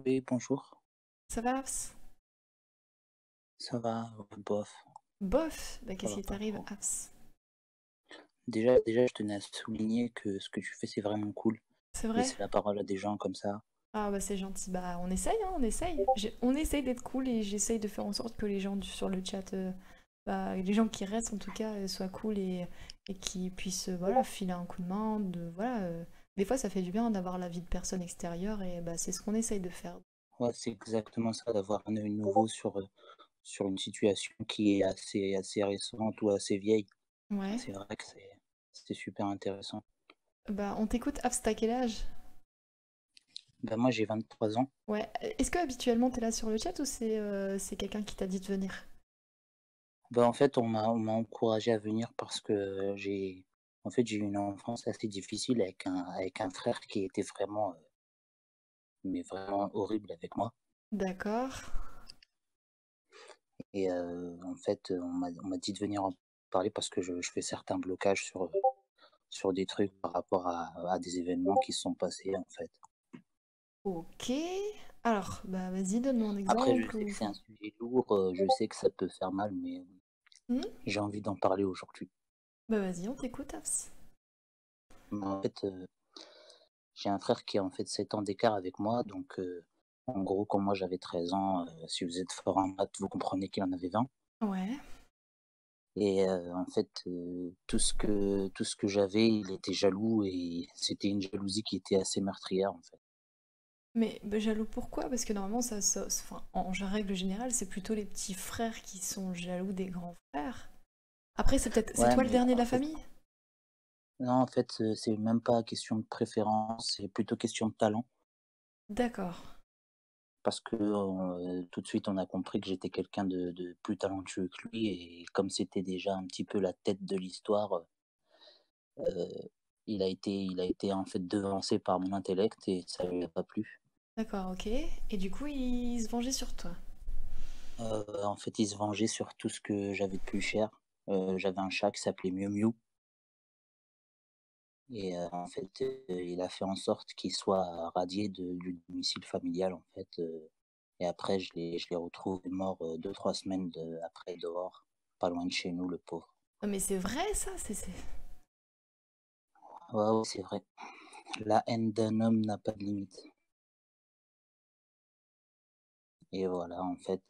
Oui, bonjour. Ça va, Abs? Ça va, bof, Bof, bah ça qu'est-ce va qui pas t'arrive, trop. Abs? Déjà, je tenais à souligner que ce que tu fais, c'est vraiment cool. C'est vrai? Laisser la parole à des gens comme ça. Ah bah c'est gentil, bah on essaye, hein, on essaye. On essaye d'être cool et j'essaye de faire en sorte que les gens sur le chat, bah, les gens qui restent en tout cas, soient cool et qui puissent voilà, filer un coup de main. Voilà, des fois ça fait du bien d'avoir l'avis de personnes extérieures et bah, c'est ce qu'on essaye de faire. Ouais, c'est exactement ça, d'avoir un œil nouveau sur une situation qui est assez récente ou assez vieille. Ouais. C'est vrai que c'est super intéressant. Bah on t'écoute, Abs, t'as quel âge? Ben, moi, j'ai 23 ans. Ouais. Est-ce que habituellement t'es là sur le chat ou c'est quelqu'un qui t'a dit de venir? Ben, en fait, on m'a encouragé à venir parce que j'ai eu une enfance assez difficile avec un frère qui était vraiment, mais vraiment horrible avec moi. D'accord. Et en fait, on m'a dit de venir en parler parce que je fais certains blocages sur des trucs par rapport à des événements qui se sont passés, en fait. Ok. Alors, bah vas-y, donne-nous un Après, je exemple sais ou que c'est un enfin. sujet lourd, je sais que ça peut faire mal, mais Hmm. j'ai envie d'en parler aujourd'hui. Bah vas-y, on t'écoute, Abs. Mais en fait, j'ai un frère qui a en fait 7 ans d'écart avec moi, donc en gros, quand moi j'avais 13 ans, si vous êtes fort en maths, vous comprenez qu'il en avait 20. Ouais. Et en fait, tout ce que j'avais, il était jaloux et c'était une jalousie qui était assez meurtrière, en fait. Mais bah, jaloux pourquoi? Parce que normalement, enfin, en règle générale, c'est plutôt les petits frères qui sont jaloux des grands frères. Après, c'est Ouais, toi le mais dernier de en la fait famille? non, en fait, c'est même pas question de préférence, c'est plutôt question de talent. D'accord. Parce que, tout de suite, on a compris que j'étais quelqu'un de plus talentueux que lui et comme c'était déjà un petit peu la tête de l'histoire, il a été, en fait, devancé par mon intellect et ça lui a pas plu. D'accord, ok. Et du coup, il se vengeait sur toi. En fait, il se vengeait sur tout ce que j'avais de plus cher. J'avais un chat qui s'appelait Miu Miu et en fait, il a fait en sorte qu'il soit radié du domicile familial, en fait, et après je l'ai retrouvé mort, 2-3 semaines après dehors, pas loin de chez nous, le pauvre. Non, mais c'est vrai ça, Ouais, ouais, c'est vrai. La haine d'un homme n'a pas de limite et voilà, en fait,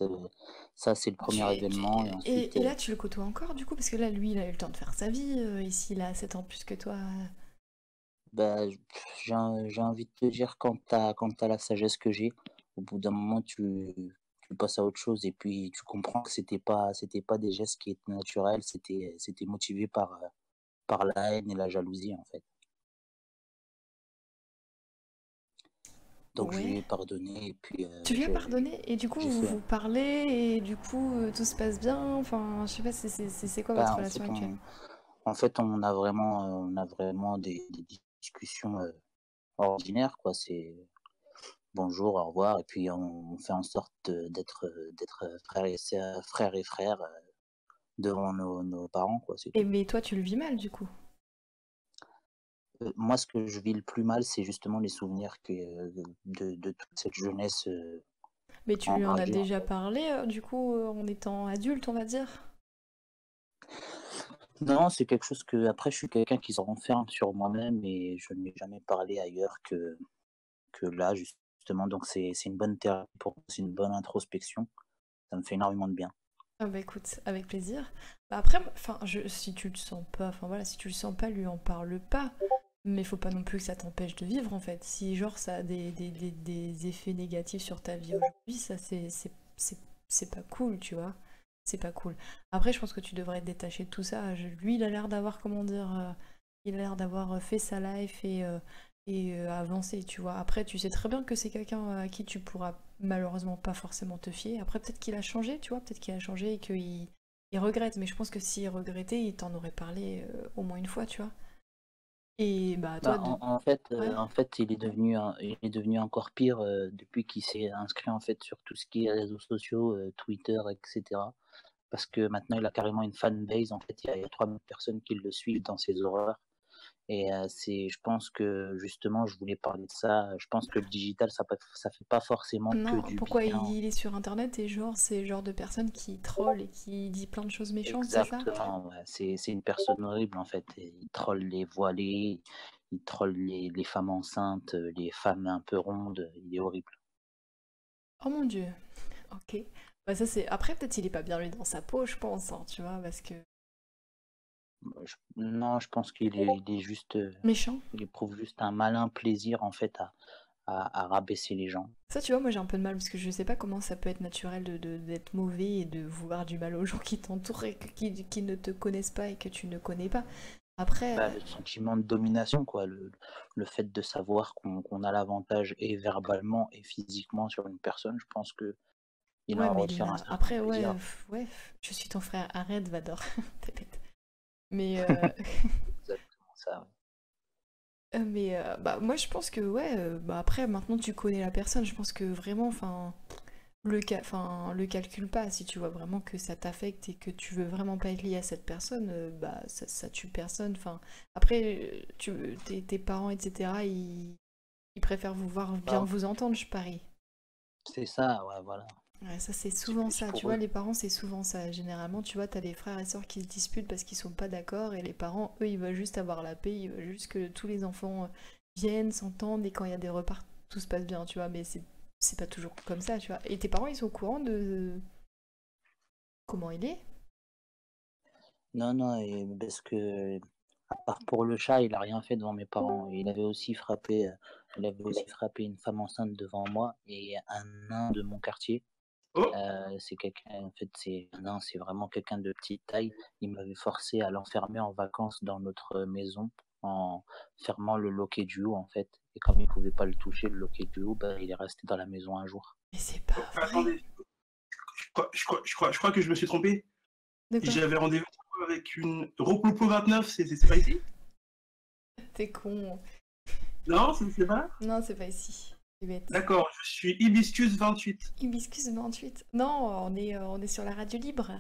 ça c'est le premier événement et ensuite, Et là, tu le côtoies encore du coup? Parce que là, lui, il a eu le temps de faire sa vie, ici, il a 7 ans plus que toi. bah, j'ai envie de te dire quand tu la sagesse que j'ai, au bout d'un moment tu passes à autre chose et puis tu comprends que c'était pas des gestes qui étaient naturels, c'était motivé par la haine et la jalousie, en fait. Donc je lui Ouais. ai pardonné et puis, Tu lui as pardonné et du coup j'ai vous fait vous parlez et du coup tout se passe bien. Enfin, je sais pas, c'est quoi votre bah, relation actuelle? en fait, on a vraiment des discussions, ordinaires, quoi. C'est bonjour, au revoir et puis on fait en sorte, d'être, frères et frères, devant nos parents, quoi, c'est Et tout. mais toi tu le vis mal du coup. Moi, ce que je vis le plus mal, c'est justement les souvenirs de toute cette jeunesse, Mais tu lui en as enragée, en déjà fait. parlé du coup en étant adulte on va dire? Non, c'est quelque chose que après je suis quelqu'un qui se renferme sur moi-même et je n'ai jamais parlé ailleurs que là, justement, donc c'est une bonne thérapie pour moi, c'est une bonne introspection. Ça me fait énormément de bien. Ah bah écoute, avec plaisir. Bah après, enfin, si tu le sens pas, enfin voilà, si tu le sens pas, lui en parle pas. Mais faut pas non plus que ça t'empêche de vivre en fait. Si genre ça a des effets négatifs sur ta vie aujourd'hui, ça c'est pas cool, tu vois. C'est pas cool. Après, je pense que tu devrais te détacher de tout ça. Lui, il a l'air d'avoir, comment dire, il a l'air d'avoir fait sa life et avancé, tu vois. Après, tu sais très bien que c'est quelqu'un à qui tu pourras malheureusement pas forcément te fier. Après, peut-être qu'il a changé, tu vois. Peut-être qu'il a changé et il regrette. Mais je pense que s'il regrettait, il t'en aurait parlé au moins une fois, tu vois. Et bah toi Bah, de... Ouais. en fait, il est devenu encore pire, depuis qu'il s'est inscrit, en fait, sur tout ce qui est réseaux sociaux, Twitter et cetera. Parce que maintenant il a carrément une fanbase, en fait, il y a 3 000 personnes qui le suivent dans ses horreurs Et je pense que justement, je voulais parler de ça. Je pense que le digital, ça fait pas forcément que Non, du pourquoi bien. il est sur internet et genre c'est le genre de personne qui troll et qui dit plein de choses méchantes, c'est ça? Exactement, ouais. C'est une personne horrible en fait. Et il troll les voilées, il troll les femmes enceintes, les femmes un peu rondes. Il est horrible. Oh mon Dieu, ok. Bah ça c'est... Après peut-être il est pas bien lui dans sa peau, je pense, hein, tu vois, parce que... Non, je pense il est juste, Méchant. il éprouve juste un malin plaisir en fait à rabaisser les gens. Ça tu vois, moi j'ai un peu de mal parce que je sais pas comment ça peut être naturel d'être mauvais et de vouloir du mal aux gens qui t'entourent et qui ne te connaissent pas et que tu ne connais pas. Après, Bah, le sentiment de domination, quoi, le fait de savoir qu'on a l'avantage et verbalement et physiquement sur une personne, je pense que il ouais en mais retire un certain après ouais, plaisir. ouais, je suis ton frère, arrête Vador, t'es bête. Mais Exactement ça, ouais. bah moi je pense que ouais, bah après maintenant tu connais la personne, je pense que vraiment, enfin le calcule pas. Si tu vois vraiment que ça t'affecte et que tu veux vraiment pas être lié à cette personne, bah ça tue personne. Enfin, après, tes parents, etc., ils préfèrent vous voir bien Bah, vous entendre, je parie. c'est ça, ouais, voilà. Ouais, ça c'est C'est souvent plus ça. Tu pour vois, eux. les parents, c'est souvent ça. Généralement, tu vois, t'as des frères et sœurs qui se disputent parce qu'ils sont pas d'accord et les parents, eux, ils veulent juste avoir la paix, ils veulent juste que tous les enfants viennent, s'entendent et quand il y a des repas, tout se passe bien, tu vois. Mais c'est pas toujours comme ça, tu vois. Et tes parents, ils sont au courant de comment il est? Non, non, et parce que à part pour le chat, il a rien fait devant mes parents. Il avait aussi frappé une femme enceinte devant moi et un nain de mon quartier. Oh, C'est quelqu'un, en fait, c'est un nain, c'est vraiment quelqu'un de petite taille. Il m'avait forcé à l'enfermer en vacances dans notre maison en fermant le loquet du haut, en fait. Et comme il pouvait pas le toucher, le loquet du haut, bah, il est resté dans la maison un jour. Mais c'est pas vrai. attendez, je crois que je me suis trompé. De quoi? J'avais rendez-vous avec une Rococo 29, c'est pas ici? T'es con. Non, c'est pas là? Non, c'est pas ici. C'est bête. D'accord, je suis Hibiscus 28. Hibiscus 28. Non, on est sur la radio libre.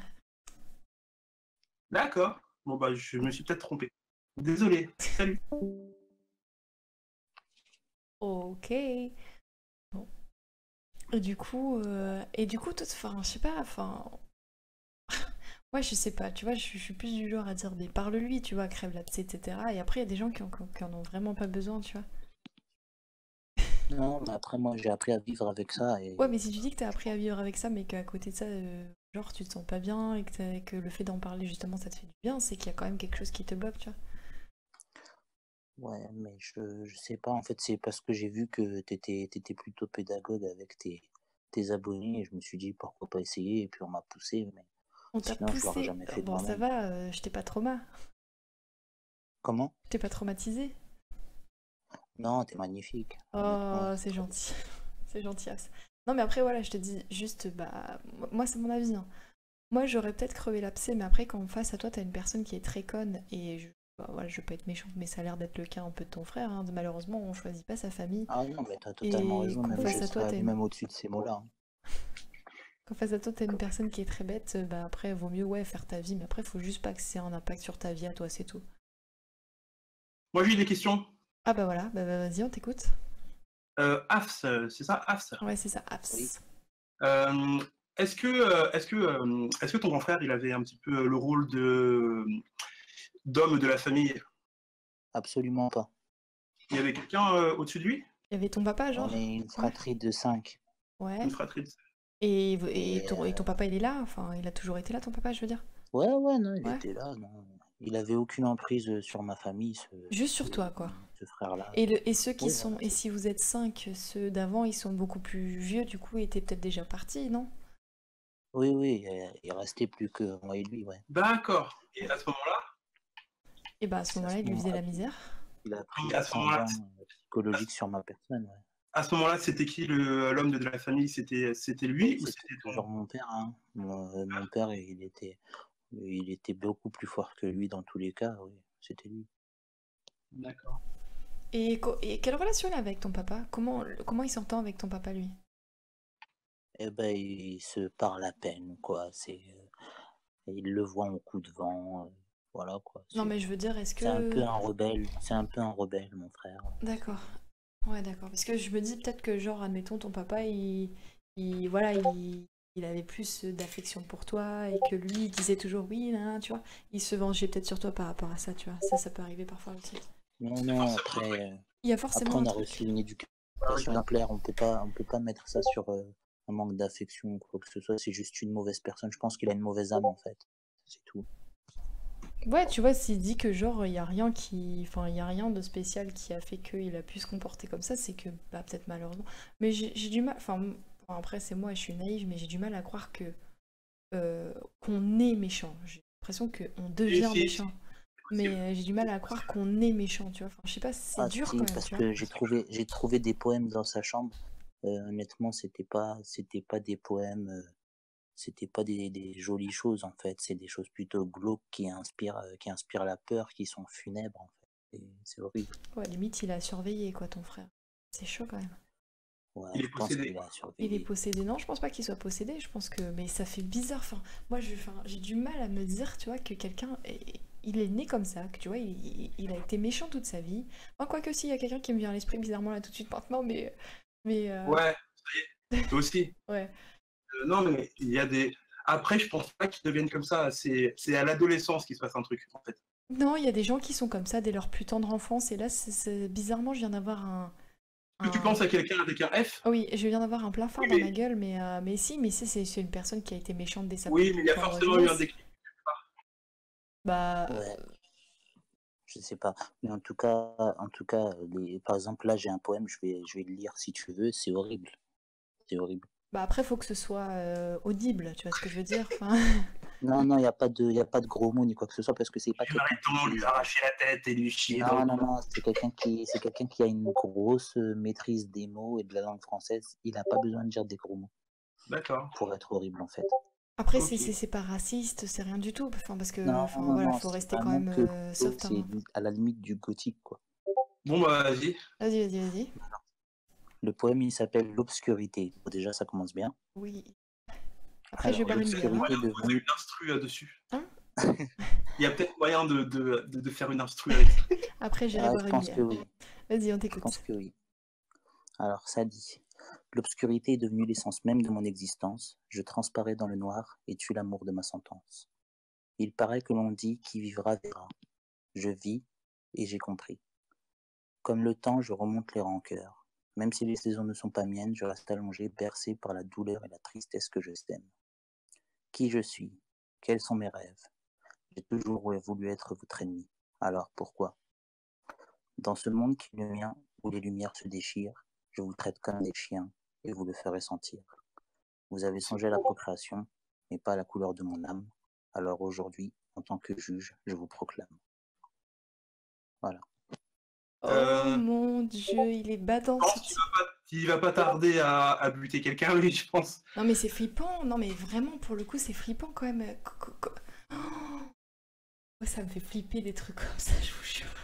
D'accord. Bon, bah, je me suis peut-être trompé. Désolé. Salut. Ok. Bon. Et du coup, enfin, je sais pas, enfin, ouais, je sais pas, tu vois, je suis plus du genre à dire, mais parle-lui, tu vois, crève l'abcès, etc. Et après, il y a des gens qui en ont vraiment pas besoin, tu vois. Non, mais après, moi, j'ai appris à vivre avec ça Ouais, et mais si tu dis que t'as appris à vivre avec ça, mais qu'à côté de ça, genre, tu te sens pas bien et que le fait d'en parler, justement, ça te fait du bien, c'est qu'il y a quand même quelque chose qui te bloque, tu vois. ouais, mais je sais pas, en fait, c'est parce que j'ai vu que t'étais plutôt pédagogue avec tes abonnés et je me suis dit pourquoi pas essayer et puis on m'a poussé, mais On t'a sinon je l'aurais poussé. jamais fait de Bon, ça moi-même. va, je t'ai pas Comment? je t'ai pas traumatisé. Non, t'es magnifique, honnêtement, Oh, c'est c'est très bien. gentil. C'est gentil. Non, mais après, voilà, je te dis juste, bah, moi, c'est mon avis, hein. Moi, j'aurais peut-être crevé l'abcès, mais après, quand face à toi, t'as une personne qui est très conne, et bah, voilà, je veux pas être méchante, mais ça a l'air d'être le cas un peu de ton frère, hein. Malheureusement, on choisit pas sa famille, Ah non, mais t'as totalement et raison, qu'en même je face à toi, serais allé même au-dessus de ces mots-là, hein. qu'en face à toi, t'as une personne qui est très bête, bah après, vaut mieux, ouais, faire ta vie, mais après, faut juste pas que c'est un impact sur ta vie à toi, c'est tout. Moi, j'ai des questions. Ah bah voilà, bah, vas-y, on t'écoute. AFS, c'est ça, AFS. Ouais, c'est ça, Oui, abs. Euh, est-ce que ton grand frère, il avait un petit peu le rôle de d'homme de la famille? absolument pas. Il y avait quelqu'un au-dessus de lui? Il y avait ton papa, On genre? est une Ouais. fratrie de 5 Ouais. Une fratrie de... et Et ton papa, il est là? Enfin, il a toujours été là, ton papa, je veux dire? ouais, ouais, non, il Ouais. était là, non. Il avait aucune emprise sur ma famille, Juste sur toi, quoi. ce frère-là. Et ceux qui Oui, voilà, sont, et c'est si vous êtes cinq, ceux d'avant, ils sont beaucoup plus vieux, du coup, ils étaient peut-être déjà partis, non? oui, oui, il restait plus que moi et lui, ouais. D'accord. Et à ce moment-là, Et bah à ce C'est à moment-là, ce il lui faisait moment-là la misère. qu'il a pris à ce moment-là, l'ascendant psychologique sur ma personne, ouais. à ce moment-là, c'était qui l'homme de la famille? C'était lui ou C'était c'était ton... toujours mon père, hein. Mon père, il était beaucoup plus fort que lui dans tous les cas, oui, c'était lui. D'accord. Et quelle relation il a avec ton papa? Comment il s'entend avec ton papa, lui? Eh ben, il se parle à peine, quoi. Il le voit en coup de vent. Voilà quoi. Non, mais je veux dire, est-ce C'est un peu que... un rebelle. C'est un peu un rebelle, mon frère. D'accord. Ouais, d'accord. Parce que je me dis peut-être que, genre, admettons, ton papa, voilà, il avait plus d'affection pour toi et que lui, il disait toujours oui, là, tu vois. Il se vengeait peut-être sur toi par rapport à ça, tu vois. Ça peut arriver parfois aussi. Non, C'est non. forcément un truc. Il y a Après, forcément un on a reçu truc. une Ah oui. éducation exemplaire. On peut pas mettre ça sur un manque d'affection ou quoi que ce soit. C'est juste une mauvaise personne. Je pense qu'il a une mauvaise âme en fait. C'est tout. Ouais, tu vois, s'il dit que, genre, il y a rien qui... Enfin, il y a rien de spécial qui a fait qu'il a pu se comporter comme ça, c'est que, bah, peut-être malheureusement... Mais j'ai du mal... Enfin, bon, après, c'est moi, je suis naïve, mais j'ai du mal à croire que... qu'on est méchant. J'ai l'impression qu'on Et devient si, méchant. c'est Mais possible. j'ai du mal à croire qu'on est méchant, tu vois. Enfin, je sais pas, c'est Ah dur si, quand même, parce tu vois. que j'ai trouvé des poèmes dans sa chambre. Honnêtement, c'était pas des poèmes. C'était pas des jolies choses en fait. C'est des choses plutôt glauques qui inspirent la peur, qui sont funèbres en fait. Et c'est horrible. Ouais, limite, il a surveillé, quoi, ton frère. C'est chaud quand même. Ouais, Il est je pense possédé. qu'il a Il est surveillé. possédé. Non, je pense pas qu'il soit possédé. Je pense que. Mais ça fait bizarre. Enfin, moi, j'ai du mal à me dire, tu vois, que quelqu'un. Il est né comme ça, que tu vois, il a été méchant toute sa vie. Moi, quoique, si, il y a quelqu'un qui me vient à l'esprit bizarrement là tout de suite maintenant, mais. Mais. Ouais, ça y est. Toi aussi. Ouais. Non, mais il y a des. Après, je pense pas qu'ils deviennent comme ça. C'est à l'adolescence qu'il se passe un truc, en fait. Non, il y a des gens qui sont comme ça dès leur plus tendre enfance. Et là, bizarrement, je viens d'avoir Est-ce que tu un... penses à quelqu'un avec un F? Ah oui, je viens d'avoir un plein phare Oui, dans ma gueule, mais si, mais c'est une personne qui a été méchante dès sa plus oui, mais il y a tendre forcément eu un jeunesse. déclic. Bah, Ouais, je sais pas. Mais en tout cas, par exemple, là, j'ai un poème, je vais le lire si tu veux. C'est horrible. C'est horrible. bah après, faut que ce soit audible, tu vois ce que je veux dire? Enfin, Non, non, il y a pas de gros mots ni quoi que ce soit parce que c'est pas Je quelqu'un qui m'arrête lui utilise. arracher la tête et lui chier dans le Non, non, cou. non, c'est quelqu'un qui a une grosse maîtrise des mots et de la langue française. Il n'a pas besoin de dire des gros mots D'accord. pour être horrible en fait. après, Ok. c'est pas raciste, c'est rien du tout. Enfin, parce que, Non, enfin, non, voilà, non, faut c'est rester quand vraiment même que soft, c'est hein. à la limite du gothique quoi. Bon, bah, vas-y. Vas-y, vas-y, vas-y. Le poème il s'appelle L'obscurité. Bon, déjà ça commence bien. Oui. Après, je vais Alors boire une bière, hein. l'obscurité Moyen de poser devenue. une instru là-dessus. Hein. Il y a peut-être moyen de faire une instru avec ça. Après, j'irai Ah, boire je une pense bière. que oui. Vas-y, on Je pense t'écoute. que oui. Alors ça dit. L'obscurité est devenue l'essence même de mon existence. Je transparais dans le noir et tue l'amour de ma sentence. Il paraît que l'on dit qui vivra verra. Je vis et j'ai compris. Comme le temps, je remonte les rancœurs. Même si les saisons ne sont pas miennes, je reste allongé, bercé par la douleur et la tristesse que je sème. Qui je suis? Quels sont mes rêves? J'ai toujours voulu être votre ennemi. Alors pourquoi? Dans ce monde qui est le mien, où les lumières se déchirent, je vous traite comme des chiens et vous le ferez sentir. Vous avez C'est songé à la procréation, mais pas à la couleur de mon âme. Alors aujourd'hui, en tant que juge, je vous proclame. Voilà. Oh je mon Dieu, il est badant ce pense qu'il type. va pas tarder à buter quelqu'un, lui, je pense. Non, mais c'est flippant. Non, mais vraiment, pour le coup, c'est flippant quand même. Oh, moi, ça me fait flipper des trucs comme ça, je vous jure.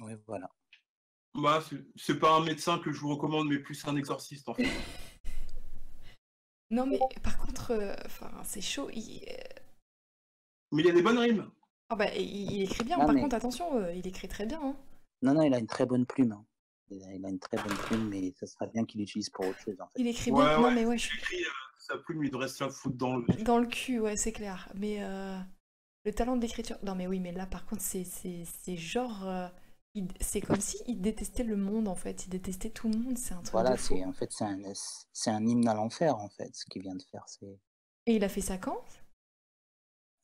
Oui, voilà. Bah, c'est pas un médecin que je vous recommande, mais plus un exorciste, en fait. Non, mais par contre, enfin, c'est chaud. Mais il y a des bonnes rimes. Ah bah, il écrit bien. Non, Par mais contre, attention, il écrit très bien, hein. non, il a une très bonne plume. Hein. Il a une très bonne plume, mais ça serait bien qu'il l'utilise pour autre chose, en fait. Il écrit bien. Ouais, Non, ouais. mais ouais, Il écrit sa plume, il devrait se la foutre dans le. dans le cul, ouais, c'est clair. Mais le talent d'écriture. Non, mais oui, mais là, par contre, c'est genre. C'est comme si il détestait le monde, en fait. Il détestait tout le monde. C'est un truc de Voilà, fou. en fait, c'est un hymne à l'enfer, en fait, ce qu'il vient de faire. Et il a fait ça quand?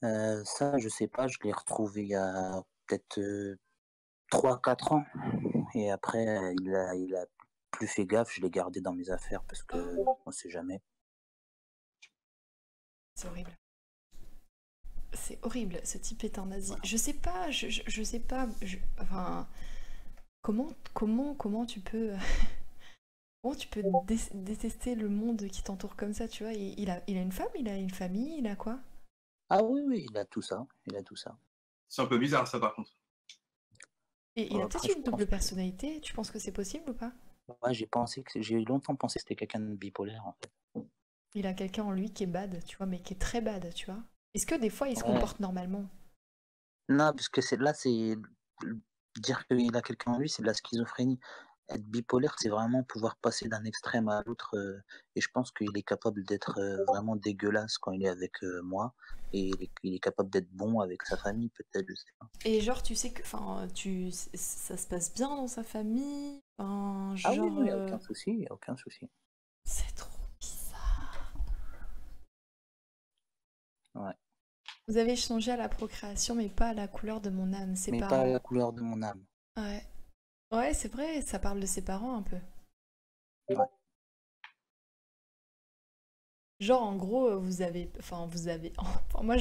Ça, je sais pas, je l'ai retrouvé il y a peut-être 3-4 ans. Et après, il a plus fait gaffe, je l'ai gardé dans mes affaires parce que Oh, on sait jamais. c'est horrible. C'est horrible. Ce type est un nazi. Je sais pas. Je sais pas. Enfin, comment tu peux. Comment tu peux détester le monde qui t'entoure comme ça, tu vois? Il a une femme, il a une famille, il a quoi? Ah oui, oui, il a tout ça, il a tout ça. C'est un peu bizarre, ça, par contre. Et il a peut-être Après, je une pense double personnalité, tu penses que c'est possible ou pas? ouais, j'ai longtemps pensé que c'était quelqu'un de bipolaire, en fait. Il a quelqu'un en lui qui est bad, tu vois, mais qui est très bad, tu vois? Est-ce que des fois il se Ouais, comporte normalement? Non, parce que là, dire qu'il a quelqu'un en lui, c'est de la schizophrénie. Être bipolaire, c'est vraiment pouvoir passer d'un extrême à l'autre. Et je pense qu'il est capable d'être vraiment dégueulasse quand il est avec moi. Et il est capable d'être bon avec sa famille, peut-être, je sais pas. Et genre, tu sais que, enfin, ça se passe bien dans sa famille. Enfin, Ah oui, genre, non, il n'y a aucun souci, il n'y a aucun souci. c'est trop bizarre. Ouais. Vous avez changé à la procréation, mais pas à la couleur de mon âme, ses Mais pas parents. la couleur de mon âme. Ouais. Ouais, c'est vrai, ça parle de ses parents un peu. Ouais. Genre, en gros, vous avez, enfin, moi,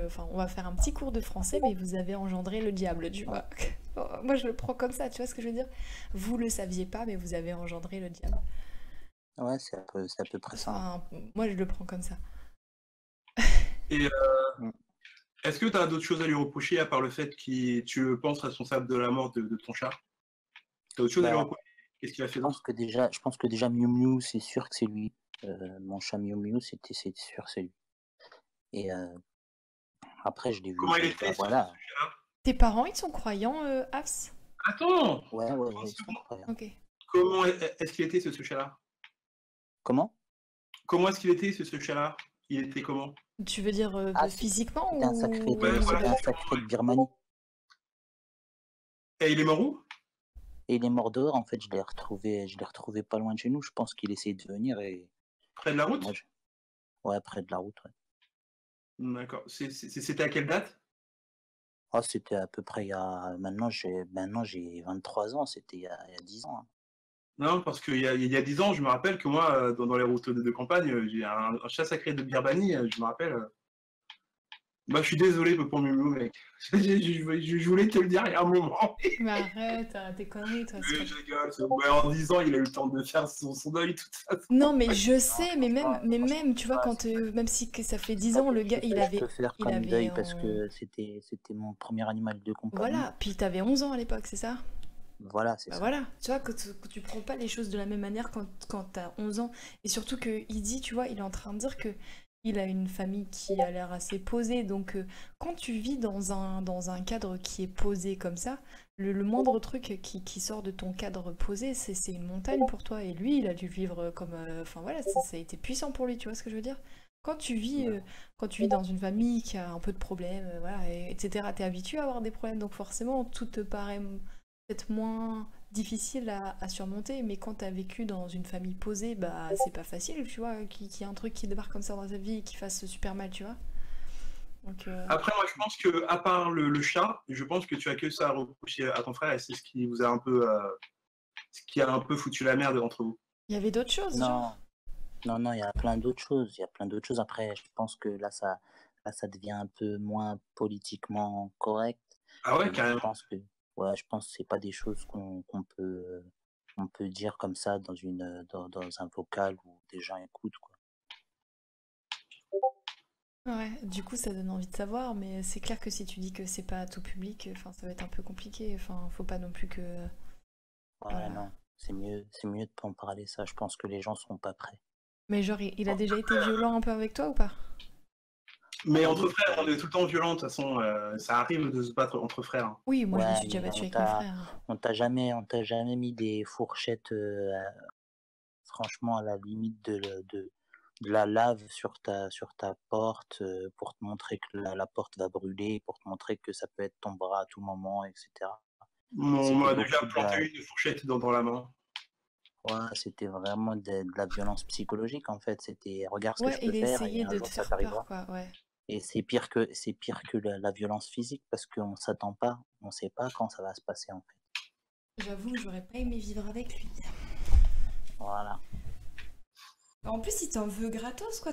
enfin, on va faire un petit cours de français, mais vous avez engendré le diable, tu vois. Moi, je le prends comme ça, tu vois ce que je veux dire? Vous le saviez pas, mais vous avez engendré le diable. Ouais, c'est à peu près ça. Enfin, moi, je le prends comme ça. Et Mm. est-ce que tu as d'autres choses à lui reprocher à part le fait que tu le penses responsable de la mort de ton chat? Tu as autre chose à lui Bah, reprocher? Qu'est-ce qu'il a fait d'autre? je pense que déjà Miu Miu, c'est sûr que c'est lui. Mon chat Miu Miu, c'est sûr, c'est lui. Et après, je l'ai vu. Comment il était Bah, ce voilà. chat-là? Tes parents, ils sont croyants, Hafs? Attends! Ouais, Attends une ils sont seconde. incroyables. Ok. Comment est-ce qu'il était ce chat-là? Comment? Comment est-ce qu'il était ce chat-là? Il était comment? Tu veux dire Ah, physiquement c'était un sacré ou au Ouais, niveau voilà, de... c'était un physiquement, sacré ouais. de Birmanie. Et il est mort où? Et il est mort dehors, en fait, je l'ai retrouvé pas loin de chez nous. Je pense qu'il essayait de venir et Près de la moi, route? ouais, près de la route, ouais. D'accord. C'était à quelle date? Oh, c'était à peu près maintenant j'ai 23 ans, c'était il y a 10 ans, hein. Non, parce qu'il y a 10 ans, je me rappelle que moi, dans les routes de campagne, j'ai un chat sacré de Birmanie, je me rappelle. Bah, je suis désolé pour Mimou, mec. Je voulais te le dire il y a un moment. Mais arrête, tes conneries, toi, c'est Mais pas... je rigole, ouais, en 10 ans, il a eu le temps de faire son deuil, tout ça. Non, mais Ouais. je Non, sais, mais même, tu vois, quand, même si que ça fait c'est 10 pas ans, le quelque gars, chose que je peux faire il comme avait deuil parce en... que c'était mon premier animal de compagnie. Voilà, puis t'avais 11 ans à l'époque, c'est ça? Voilà, c'est Bah ça. voilà, tu vois, que tu prends pas les choses de la même manière quand t'as 11 ans. Et surtout que il dit, tu vois, il est en train de dire que il a une famille qui a l'air assez posée. Donc quand tu vis dans un cadre qui est posé comme ça, le moindre truc qui sort de ton cadre posé, c'est une montagne pour toi. Et lui, il a dû vivre comme... Enfin voilà, ça a été puissant pour lui, tu vois ce que je veux dire? Quand tu vis dans une famille qui a un peu de problèmes, voilà, etc., t'es habitué à avoir des problèmes. Donc forcément, tout te paraît peut-être moins difficile à surmonter, mais quand t'as vécu dans une famille posée, bah c'est pas facile, tu vois, qu'il y ait un truc qui débarque comme ça dans ta vie et qui fasse super mal, tu vois. Donc, Après, moi, je pense que, à part le chat, je pense que tu as que ça à reprocher à ton frère et c'est ce qui vous a un peu, ce qui a un peu foutu la merde entre vous. il y avait d'autres choses, Non, genre. non, il y a plein d'autres choses. Il y a plein d'autres choses. Après, je pense que là, ça devient un peu moins politiquement correct. Ah ouais, Et carrément. ouais, je pense que c'est pas des choses qu'on peut dire comme ça dans un vocal où des gens écoutent, quoi. Ouais, du coup ça donne envie de savoir, mais c'est clair que si tu dis que c'est pas tout public, enfin ça va être un peu compliqué, enfin faut pas non plus que... Ouais, Voilà. non, c'est mieux de pas en parler, ça. Je pense que les gens seront pas prêts. Mais genre il a déjà été violent un peu avec toi ou pas? Mais Ah entre oui, frères, on est tout le temps violents, de toute façon, ça arrive de se battre entre frères, hein. Oui, moi je me ouais, suis déjà mais battue avec mes frères. on t'a jamais mis des fourchettes, franchement, à la limite de la lave sur ta porte, pour te montrer que la porte va brûler, pour te montrer que ça peut être ton bras à tout moment, etc. On C'était m'a déjà beaucoup planté une fourchette dans la main. ouais, c'était vraiment de la violence psychologique, en fait. C'était regarde ce que Ouais, je peux il faire et essayait un de te jour ça faire peur, t'arrivera. quoi, ouais. Et c'est pire que la violence physique parce qu'on s'attend pas, on sait pas quand ça va se passer, en fait. J'avoue que j'aurais pas aimé vivre avec lui. Voilà. En plus, il t'en veut gratos, quoi.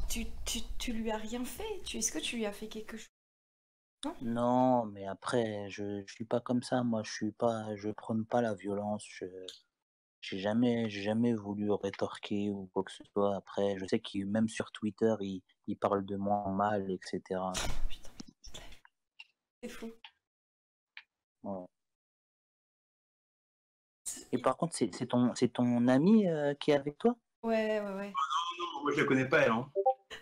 Tu lui as rien fait. Est-ce que tu lui as fait quelque chose? Non, mais après, je suis pas comme ça. Moi, je prône pas la violence. J'ai jamais voulu rétorquer ou quoi que ce soit. Après, je sais qu'il, même sur Twitter, il parle de moi en mal, etc. Putain, c'est fou. Ouais. Et par contre, c'est ton ami qui est avec toi? Ouais. Non, moi je la connais pas, elle, hein.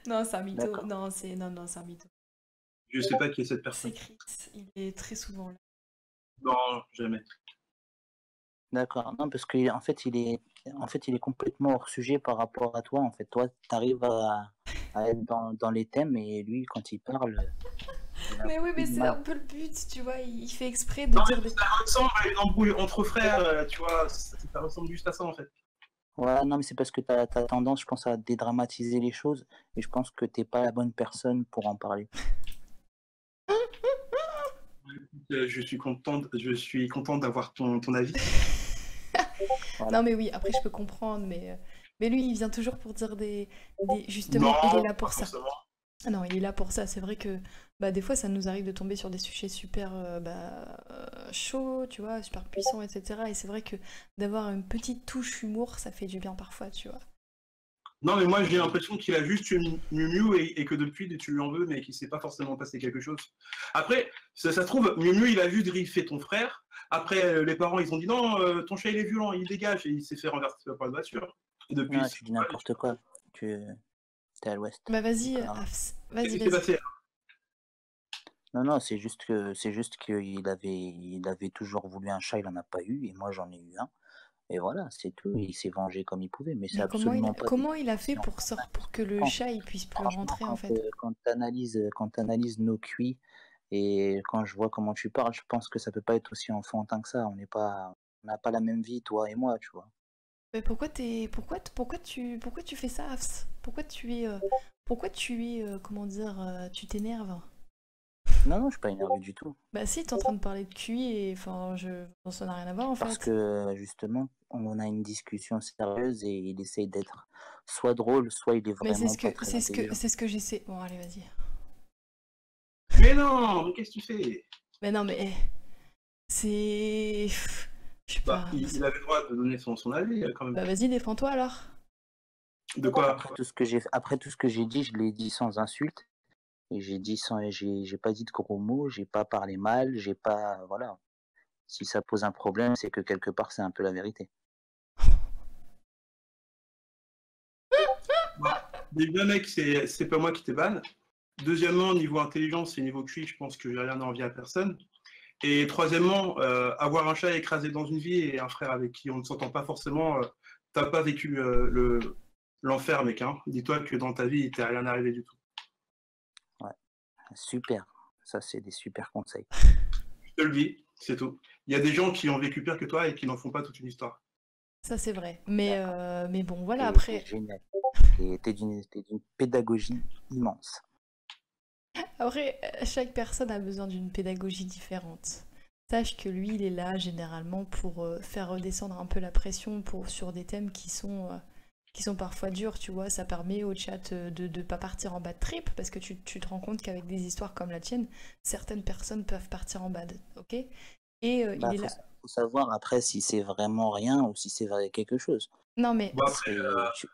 Non, c'est un mytho. D'accord. Non, c'est un mytho. Je sais pas qui est cette C'est personne. Chris, il est très souvent là. Non, jamais. D'accord. Non, parce que en fait, il est complètement hors sujet par rapport à toi. En fait, toi, tu arrives à être dans les thèmes et lui, quand il parle, il a Mais oui, beaucoup mais de c'est mal. un peu le but, tu vois, il fait exprès de Non, dire mais des... ça ressemble à une embrouille entre frères, tu vois, ça ressemble juste à ça en fait. Ouais, non, mais c'est parce que tu as tendance, je pense, à dédramatiser les choses et je pense que t'es pas la bonne personne pour en parler. Je suis content d'avoir ton avis. Voilà. Non, mais oui, après, je peux comprendre, mais lui, il vient toujours pour dire Non, Justement, il est là pas pour ça. forcément. Ah non, il est là pour ça. C'est vrai que bah, des fois, ça nous arrive de tomber sur des sujets super chauds, tu vois, super puissants, etc. Et c'est vrai que d'avoir une petite touche humour, ça fait du bien parfois, tu vois. Non, mais moi j'ai l'impression qu'il a juste tué Miu Miu et que depuis tu lui en veux, mais qu'il s'est pas forcément passé quelque chose. Après, ça se trouve, Miu Miu il a juste griffé ton frère. Après, les parents ils ont dit non, ton chat il est violent, il dégage et il s'est fait renverser par la voiture. Et depuis, Non, tu dis n'importe quoi. Tu es à l'ouest. Bah Des vas-y, conneries. Hafs, qu'est-ce vas-y, qui s'est vas-y. passé? Non, non, c'est juste il avait toujours voulu un chat, il en a pas eu, et moi j'en ai eu un. Et voilà, c'est tout. Il s'est vengé comme il pouvait, mais c'est Mais absolument pas des comment il a fait si on pour que le pense. chat il puisse plus Franchement, rentrer en fait? quand t'analyses nos QI et quand je vois comment tu parles, je pense que ça peut pas être aussi enfantin que ça. On n'a pas la même vie, toi et moi, tu vois. Mais pourquoi tu fais ça, Hafs? Pourquoi tu es, comment dire, tu t'énerves? Non, non, je suis pas énervé du tout. Bah si, t'es en train de parler de QI et enfin, ça n'a rien à voir en Parce fait. que justement, on a une discussion sérieuse et il essaye d'être soit drôle, soit il est Mais vraiment pas très intelligent. c'est ce que j'essaie. Bon, allez, vas-y. Mais non, mais qu'est-ce que tu fais? Mais non, mais c'est, je sais Bah, pas. il avait le droit de donner son avis quand même. Bah vas-y, défends-toi alors. De quoi? Après tout ce que j'ai dit, je l'ai dit sans insulte. Et j'ai pas dit de gros mots, j'ai pas parlé mal, j'ai pas, voilà. Si ça pose un problème, c'est que quelque part, c'est un peu la vérité. Bah, déjà mec, c'est pas moi qui t'ai ban. Deuxièmement, niveau intelligence et niveau QI, je pense que j'ai rien à envier à personne. Et troisièmement, avoir un chat écrasé dans une vie et un frère avec qui on ne s'entend pas forcément, t'as pas vécu l'enfer, mec. Hein. Dis-toi que dans ta vie, il t'est rien arrivé du tout. Ouais, super. Ça, c'est des super conseils. Je te le dis, c'est tout. Il y a des gens qui ont vécu pire que toi et qui n'en font pas toute une histoire. Ça c'est vrai. D'accord. Mais bon, voilà. T'es Après, génial. T'es d'une pédagogie immense. chaque personne a besoin d'une pédagogie différente. Sache que lui, il est là généralement pour faire redescendre un peu la pression sur des thèmes qui sont parfois durs, tu vois. Ça permet au chat de ne pas partir en bad trip, parce que tu te rends compte qu'avec des histoires comme la tienne, certaines personnes peuvent partir en bad, ok? Et il Bah, est là. faut savoir après si c'est vraiment rien ou si c'est vrai quelque chose. Non mais, Bon, après,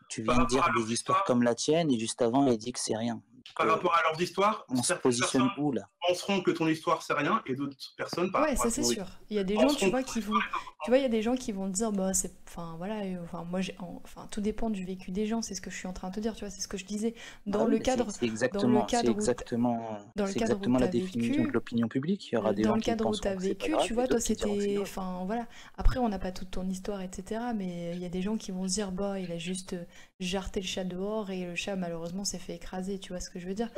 Tu par viens de rapport dire à leurs des histoires histoires, comme la tienne et juste avant, il dit que c'est rien. Donc, par rapport à leurs histoires, on se certaines personnes positionne où là? penseront que ton histoire c'est rien et d'autres personnes, par ouais, rapport ça à c'est ton sûr. Il y a des gens, tu penseront vois, que ton histoire est tu vois, il y a des gens qui vont te dire, bah c'est, enfin voilà, enfin moi, enfin tout dépend du vécu des gens. C'est ce que je suis en train de te dire, tu vois, c'est ce que je disais Bah dans oui, le mais cadre, dans le c'est cadre où exactement la t'as définition de vécu. l'opinion publique. Il y aura des Dans gens le qui cadre où penseront t'as que c'est pas vécu, grave tu et vois, toi d'autres qui diront que c'est c'était. grave. Enfin voilà. Après, on n'a pas toute ton histoire, etc. Mais il y a des gens qui vont se dire, bah, il a juste jarté le chat dehors et le chat, malheureusement, s'est fait écraser, tu vois ce que je veux dire?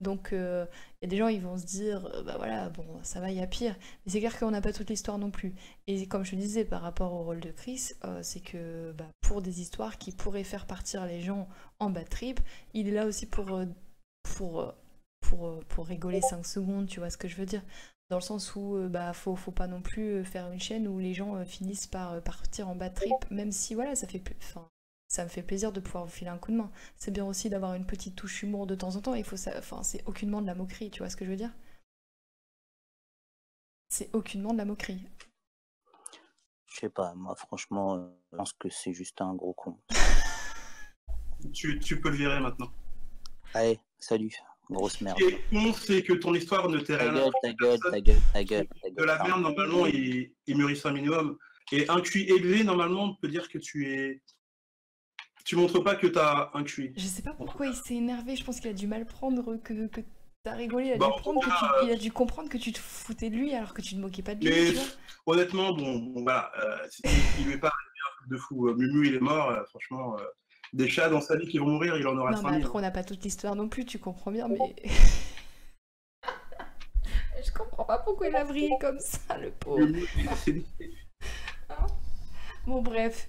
Donc, il y a des gens, ils vont se dire, bah voilà, bon, ça va, il y a pire. Mais c'est clair qu'on n'a pas toute l'histoire non plus. Et comme je te disais, par rapport au rôle de Chris, c'est que bah, pour des histoires qui pourraient faire partir les gens en bad trip, il est là aussi pour, euh, pour rigoler 5 secondes, tu vois ce que je veux dire? Dans le sens où bah faut pas non plus faire une chaîne où les gens finissent par partir en bad trip, même si voilà, enfin, ça me fait plaisir de pouvoir vous filer un coup de main. C'est bien aussi d'avoir une petite touche humour de temps en temps, enfin, c'est aucunement de la moquerie, tu vois ce que je veux dire? C'est aucunement de la moquerie. Je sais pas, moi franchement, je pense que c'est juste un gros con. Tu peux le virer maintenant. Allez, salut, grosse Ce merde. qui est con, c'est que ton histoire ne t'est Ta rien gueule, appris ta à gueule, personne. ta gueule, ta gueule, ta De gueule. la Pardon. merde, normalement, ils mûrissent un minimum. Et un QI élevé, normalement, on peut dire que tu montres pas que tu as un QI. Je sais pas pourquoi il s'est énervé, je pense qu'il a du mal prendre que T'as rigolé, il a, Bah, dû en tout prendre que cas, il a dû comprendre que tu te foutais de lui alors que tu te moquais pas de lui, mais tu vois. honnêtement, bon, voilà, il lui est pas arrivé un truc de fou. Mumu, il est mort, franchement. Des chats dans sa vie qui vont mourir, il en aura Non, mais 5000. après, on n'a pas toute l'histoire non plus, tu comprends bien, mais. Je comprends pas pourquoi il a vrillé comme ça, le pauvre. Mumu, il est décédé. Bon, bref.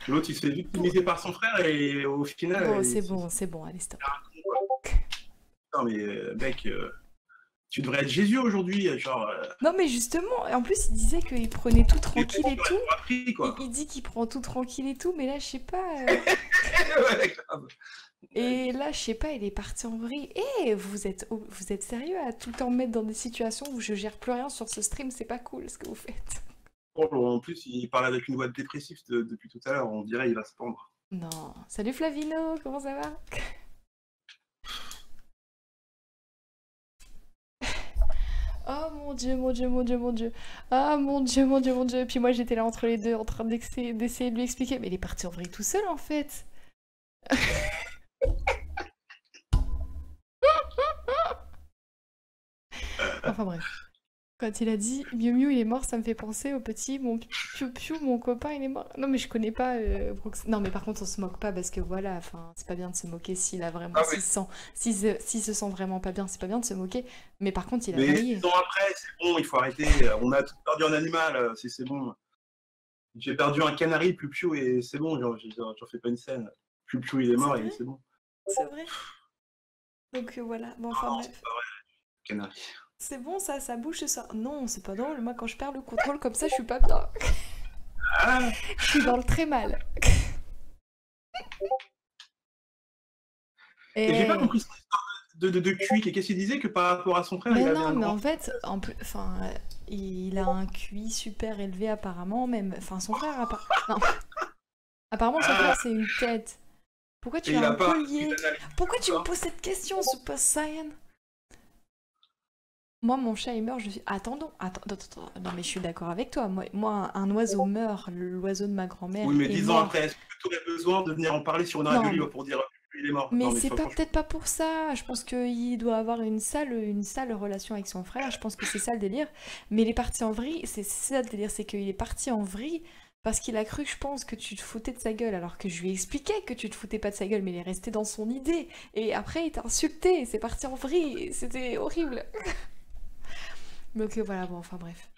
L'autre, il se fait victimiser par son frère et au final. Bon, c'est bon, allez, stop. Non, mais mec, tu devrais être Jésus aujourd'hui, genre. Non, mais justement, en plus, il disait qu'il prenait tout tranquille et tout. Appris, quoi. Il dit qu'il prend tout tranquille et tout, mais là, je sais pas. Ouais, grave. Et là, je sais pas, il est parti en vrille. Et vous êtes sérieux à tout le temps me mettre dans des situations où je gère plus rien sur ce stream, c'est pas cool ce que vous faites. En plus, il parle avec une voix dépressive depuis tout à l'heure, on dirait il va se pendre. Non. Salut Flavino, comment ça va? Oh mon dieu, mon dieu, mon dieu, mon dieu. Ah mon dieu, mon dieu, mon dieu. Et puis moi j'étais là entre les deux en train d'essayer de lui expliquer. Mais il est parti en vrille tout seul en fait. Enfin bref. Quand il a dit Miu Miu il est mort, ça me fait penser au petit mon Piu Piu, mon copain il est mort. Non mais je connais pas Brooks. Non mais par contre on se moque pas parce que voilà, enfin c'est pas bien de se moquer s'il a vraiment Ah oui. s'il se sent vraiment pas bien, c'est pas bien de se moquer. Mais par contre il a Mais vrillé. 6 ans après, c'est bon, il faut arrêter. On a tout perdu un animal, c'est bon. J'ai perdu un canari, Piu et c'est bon, j'en fais pas une scène. Piu il est mort et c'est bon. C'est vrai. Donc voilà, bon enfin Non, bref. c'est pas vrai, canari. C'est bon ça bouge ce soir. Non, c'est pas drôle, moi quand je perds le contrôle comme ça, je suis pas bien. Ah, Je suis dans le très mal. et j'ai pas compris cette histoire de QI, qu'est-ce qu'il disait que par rapport à son frère, il Mais avait non, un mais grand. en fait, enfin, il a un QI super élevé apparemment, même. Enfin, son frère non. Apparemment, son frère c'est une tête. Pourquoi Et tu il as a un pas collier? une analyse, Pourquoi tu me quoi. poses cette question, Super Saiyan? Moi, mon chat il meurt, je suis. Attends, non, mais je suis d'accord avec toi. Moi, un oiseau meurt, l'oiseau de ma grand-mère Oui, mais est 10 ans mort. après, est-ce que tu aurais besoin de venir en parler sur une Non, radio libre pour dire il est mort? mais Non, mais c'est pas franchement. peut-être pas pour ça. Je pense qu'il doit avoir une sale relation avec son frère. Je pense que c'est ça le délire. Mais il est parti en vrille. C'est ça le délire, c'est qu'il est parti en vrille parce qu'il a cru, je pense, que tu te foutais de sa gueule. Alors que je lui ai expliqué que tu te foutais pas de sa gueule, mais il est resté dans son idée. Et après, il t'a insulté. C'est parti en vrille. C'était horrible. Donc voilà, bon, enfin bref.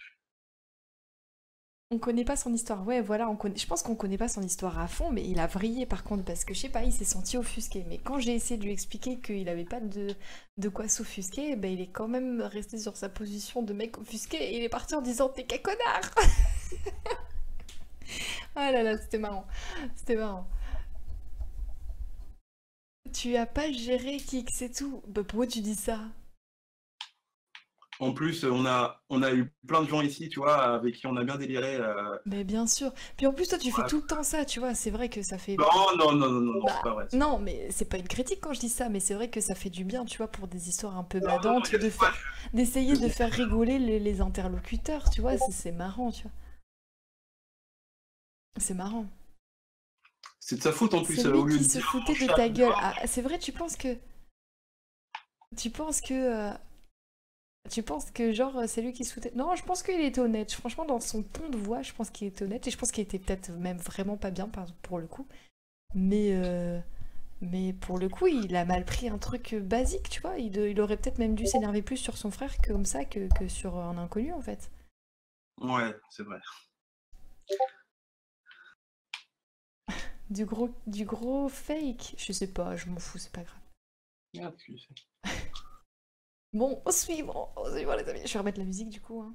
On connaît pas son histoire. Ouais, voilà, je pense qu'on connaît pas son histoire à fond, mais il a vrillé par contre, parce que je sais pas, il s'est senti offusqué. Mais quand j'ai essayé de lui expliquer qu'il avait pas de quoi s'offusquer, ben il est quand même resté sur sa position de mec offusqué et il est parti en disant t'es qu'un connard. Ah là là, c'était marrant. C'était marrant. Tu as pas géré Kik, c'est tout. Bah pourquoi tu dis ça? En plus, on a eu plein de gens ici, tu vois, avec qui on a bien déliré. Mais bien sûr. Puis en plus, toi, tu fais Ouais. tout le temps ça, tu vois. C'est vrai que ça fait. Non, Bah, c'est pas vrai. non, mais c'est pas une critique quand je dis ça, mais c'est vrai que ça fait du bien, tu vois, pour des histoires un peu Non, badantes, non, d'essayer de faire rigoler les interlocuteurs, tu vois. C'est marrant, tu vois. C'est marrant. c'est de sa faute en plus, C'est au lui lieu qui de se dire foutait mon de chat, ta gueule. non. Ah, c'est vrai, tu penses que. Tu penses que. Tu penses que, genre, c'est lui qui se foutait. Non, je pense qu'il était honnête. Franchement, dans son ton de voix, je pense qu'il était honnête. Et je pense qu'il était peut-être même vraiment pas bien pour le coup. Mais pour le coup, il a mal pris un truc basique, tu vois. Il aurait peut-être même dû s'énerver plus sur son frère comme ça que sur un inconnu, en fait. Ouais, c'est vrai. Du gros fake. Je sais pas, je m'en fous, c'est pas grave. Merde, Bon, au suivant les amis. Je vais remettre la musique du coup. Hein.